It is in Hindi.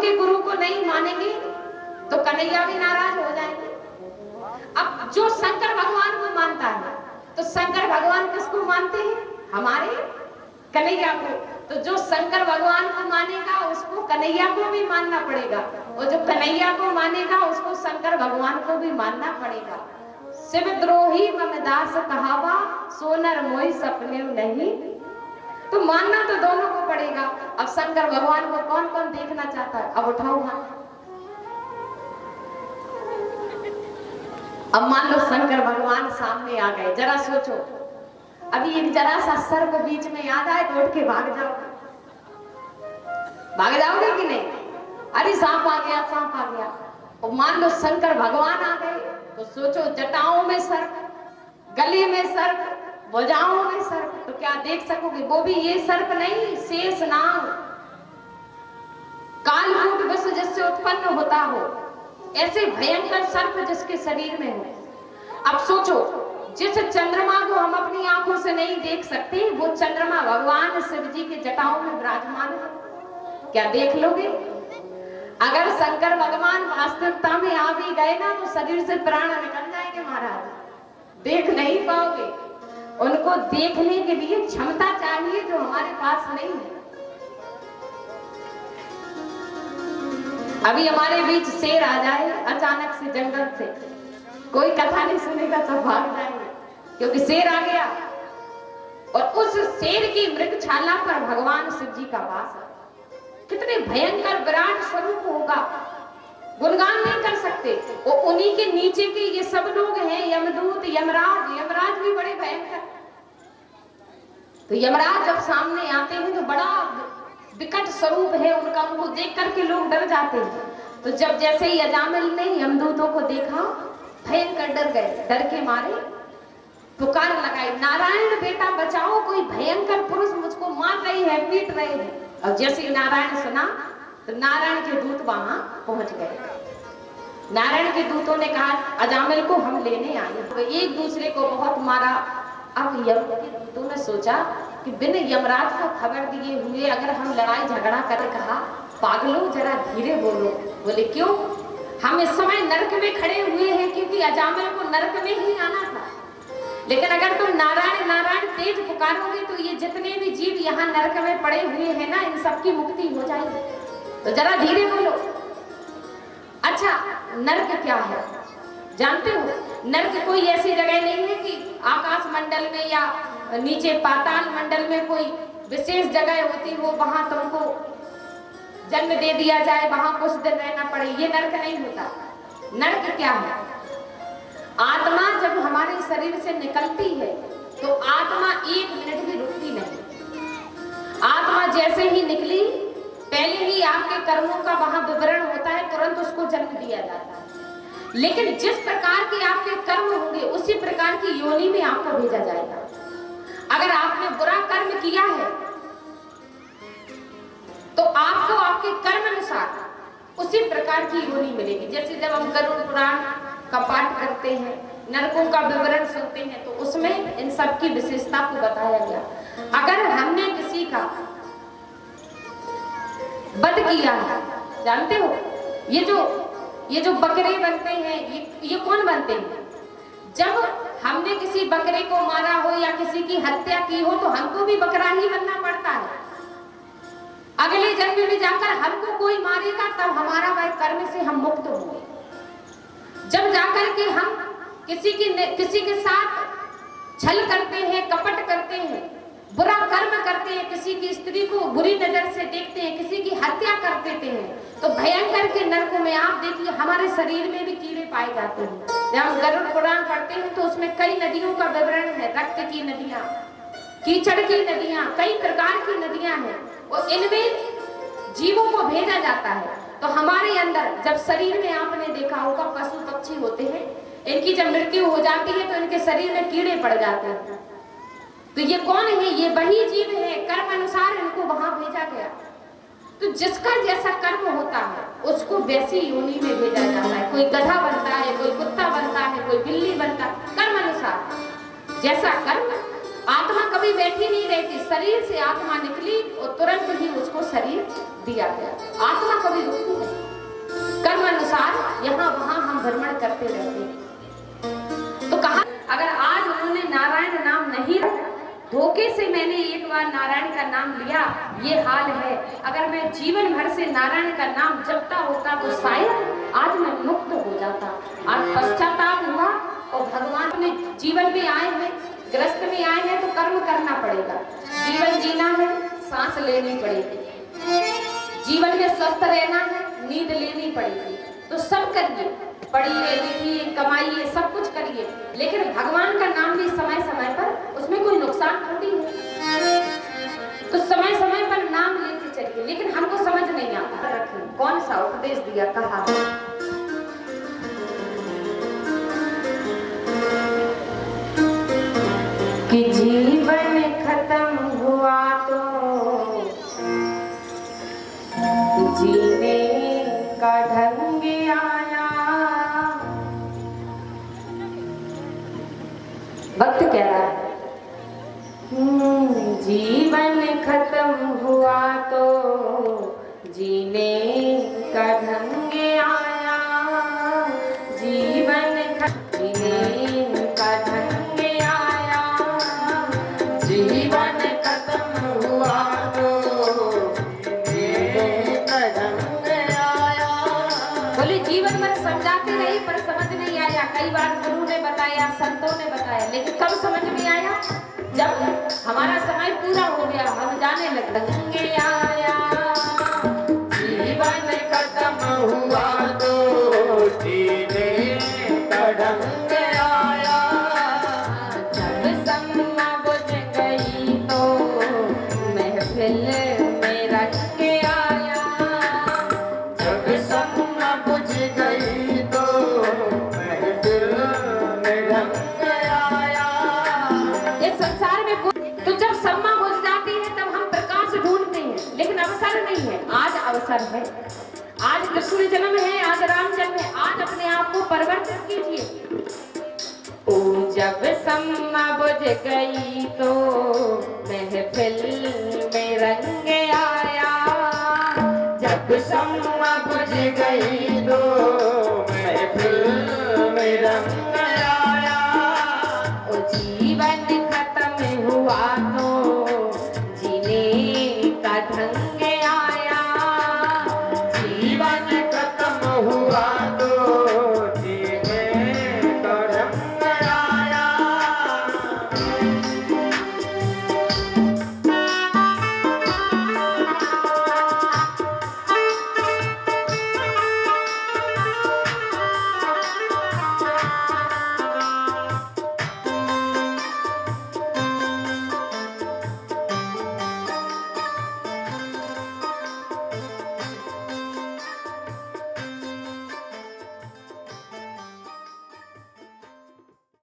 के गुरु को नहीं मानेंगे तो कन्हैया भी नाराज हो जाएंगे। अब जो शंकर भगवान को मानता है तो शंकर भगवान किसको मानते हैं? हमारे कन्हैया को। तो जो शंकर भगवान को मानेगा उसको कन्हैया को भी मानना पड़ेगा, और जो कन्हैया को मानेगा उसको शंकर भगवान को भी मानना पड़ेगा। शिव द्रोही ममदास कहावा, सोनर मोई सपने नहीं। तो मानना तो दोनों को पड़ेगा। अब शंकर भगवान को कौन कौन देखना चाहता है? अब उठाओ हाथ। अब मान लो शंकर भगवान सामने आ गए, जरा सोचो, अभी एक जरा सा सर्प बीच में याद आए तो उठ के भाग जाओगे? भाग जाओगे कि नहीं? अरे सांप आ गया, सांप आ गया। और मान लो शंकर भगवान आ गए तो सोचो, जटाओं में सर्प, गले में सर्प, भुजाओं में सर्प, तो क्या देख सकोगे? वो भी ये सर्प नहीं, शेष नाग, कालकूट विष जिससे उत्पन्न होता हो, ऐसे भयंकर सर्प जिसके शरीर में हो। अब सोचो, जिस चंद्रमा को हम अपनी आंखों से नहीं देख सकते, वो चंद्रमा भगवान शिव जी के जटाओं में विराजमान है, क्या देख लोगे? अगर शंकर भगवान वास्तविकता में आ भी गए ना तो शरीर से प्राण निकल जाएंगे महाराज, देख नहीं पाओगे। उनको देखने के लिए क्षमता चाहिए जो हमारे पास नहीं है। अभी हमारे बीच शेर आ जाए अचानक से जंगल से, कोई कथा नहीं सुनेगा, सब भाग जाएंगे, क्योंकि शेर आ गया। और उस शेर की मृगशाला पर भगवान शिव जी का वास है। कितने भयंकर विराट स्वरूप होगा, गुणगान नहीं कर सकते। और उन्हीं के नीचे के ये सब लोग हैं, यमदूत, यमराज। यमराज भी बड़े भयंकर। तो यमराज जब सामने आते हैं तो बड़ा विकट स्वरूप है उनका, उनको देख करके लोग डर जाते हैं। तो जब जैसे ही अजामिल ने यमदूतों को देखा, भयंकर डर गए, डर के मारे पुकार लगाई, नारायण बेटा बचाओ, कोई भयंकर पुरुष मुझको मार रही है, पीट रहे हैं। और जैसे ही नारायण सुना तो नारायण के दूत वहां पहुंच गए। नारायण के दूतों ने कहा अजामिल को हम लेने आए। तो एक दूसरे को बहुत मारा। अब यम के दूतों ने सोचा कि बिन यमराज को खबर दिए हुए अगर हम लड़ाई झगड़ा करें, कहा पागलों जरा धीरे बोलो। बोले क्यों? हम इस समय नरक में खड़े हुए हैं, क्योंकि अजामिल को नरक में ही आना था। लेकिन अगर तुम नारायण नारायण तेज पुकारोगे तो ये जितने भी जीव यहाँ नरक में पड़े हुए हैं ना, इन सबकी मुक्ति हो जाएगी, तो जरा धीरे बोलो। अच्छा, नरक क्या है जानते हो? नरक कोई ऐसी जगह नहीं है कि आकाश मंडल में या नीचे पाताल मंडल में कोई विशेष जगह होती हो, वहां तुमको जन्म दे दिया जाए, वहां कुछ दिन रहना पड़े। ये नरक नहीं होता। नरक क्या है? आत्मा जब हमारे शरीर से निकलती है तो आत्मा एक मिनट भी रुकती नहीं। आत्मा जैसे ही निकली, पहले ही आपके कर्मों का वहां विवरण होता है, तुरंत उसको जन्म दिया जाता है। लेकिन जिस प्रकार के आपके कर्म होंगे उसी प्रकार की योनि में आपको भेजा जाएगा। अगर आपने बुरा कर्म किया है तो आपको आपके कर्म अनुसार उसी प्रकार की योनि मिलेगी। जैसे जब हम गरुड़ पुराण का पाठ करते हैं, नरकों का विवरण सुनते हैं, तो उसमें इन सब की विशेषता को बताया गया। अगर हमने किसी का वध किया है, जानते हो ये जो बकरे बनते हैं, ये कौन बनते हैं? जब हमने किसी बकरे को मारा हो या किसी की हत्या की हो तो हमको भी बकरा ही बनना पड़ता है। अगले जन्म में जाकर हमको कोई मारेगा तब हमारा वह कर्म से हम मुक्त होंगे। जब जाकर के हम किसी के साथ छल करते हैं, कपट करते हैं, बुरा कर्म करते हैं, किसी की स्त्री को बुरी नजर से देखते हैं, किसी की हत्या कर देते हैं, तो भयंकर के नरकों में आप देखिए हमारे शरीर में भी कीड़े पाए जाते हैं। जब हम गरुड़ पुराण पढ़ते हैं तो उसमें कई नदियों का विवरण है, रक्त की नदियां, कीचड़ की नदियां, कई प्रकार की नदियां हैं, और इनमें जीवों को भेजा जाता है। तो हमारे अंदर जब शरीर में आपने देखा होगा पशु पक्षी होते हैं, इनकी जब मृत्यु हो जाती है तो इनके शरीर में कीड़े पड़ जाते हैं। तो ये कौन है? ये वही जीव है, कर्म अनुसार इनको वहां भेजा गया। तो जिसका जैसा कर्म होता है उसको वैसी योनि में भेजा जाता है। कोई गधा बनता है, कोई कुत्ता बनता है, कोई बिल्ली बनता है, कर्म अनुसार जैसा कर्म। आत्मा कभी बैठी नहीं रहती, शरीर से आत्मा निकली और तुरंत ही उसको शरीर दिया गया। आत्मा कभी रुकती यहाँ वहां हम भ्रमण करते रहते हैं। तो कहा अगर आज उन्होंने नारायण नाम नहीं रखा, धोखे से मैंने एक बार नारायण का नाम लिया, ये हाल है। अगर मैं जीवन भर से नारायण का नाम जपता होता तो शायद आज मैं मुक्त हो जाता। आज पश्चाताप हुआ और भगवान अपने जीवन में आए हैं, ग्रस्त में आए हैं तो कर्म करना पड़ेगा। जीवन जीना है, सांस लेनी पड़ेगी, जीवन में स्वस्थ रहना है, नींद लेनी पड़ेगी, तो सब करिए, पढ़िए लिखिए कमाइए सब कुछ करिए, लेकिन भगवान का नाम भी समय समय पर, उसमें कोई नुकसान थोड़ी है। तो समय समय पर नाम लेते चलिए, लेकिन हमको समझ नहीं आता। रखिए कौन सा उपदेश दिया, कहा कि जीवन खत्म हुआ तो जीने का ढंग आया। वक्त कह रहा है जीवन खत्म हुआ तो जीने का ढंग आया। जीवन जीने का ढंग आया। जीवन खत्म हुआ तो जीने का ढंग आया। बोले जीवन भर समझाते रही पर समझ नहीं आया। कई बार गुरु ने बताया, संतों ने बताया, लेकिन कब समझ में आया, जब हमारा समय पूरा हो गया, हम जाने लगे आया। जीवन खत्म हुआ तो जीने का ढंग आया। जब समा बुझ गई तो महफिल में रंग आया। जब समा बुझ गई तो महफिल में रंग आया। ये संसार में तो जब सम्मा बुझ जाती है तब हम प्रकाश ढूंढते हैं, लेकिन अवसर नहीं है। आज अवसर है, आज कृष्ण जन्म है, आज राम जन्म है, आज अपने आप को परिवर्तित कीजिए। ओ जब सम्मा बुझ गई तो महफिल में रंग आया। जब सम्मा बुझ गई तो महफिल में रंग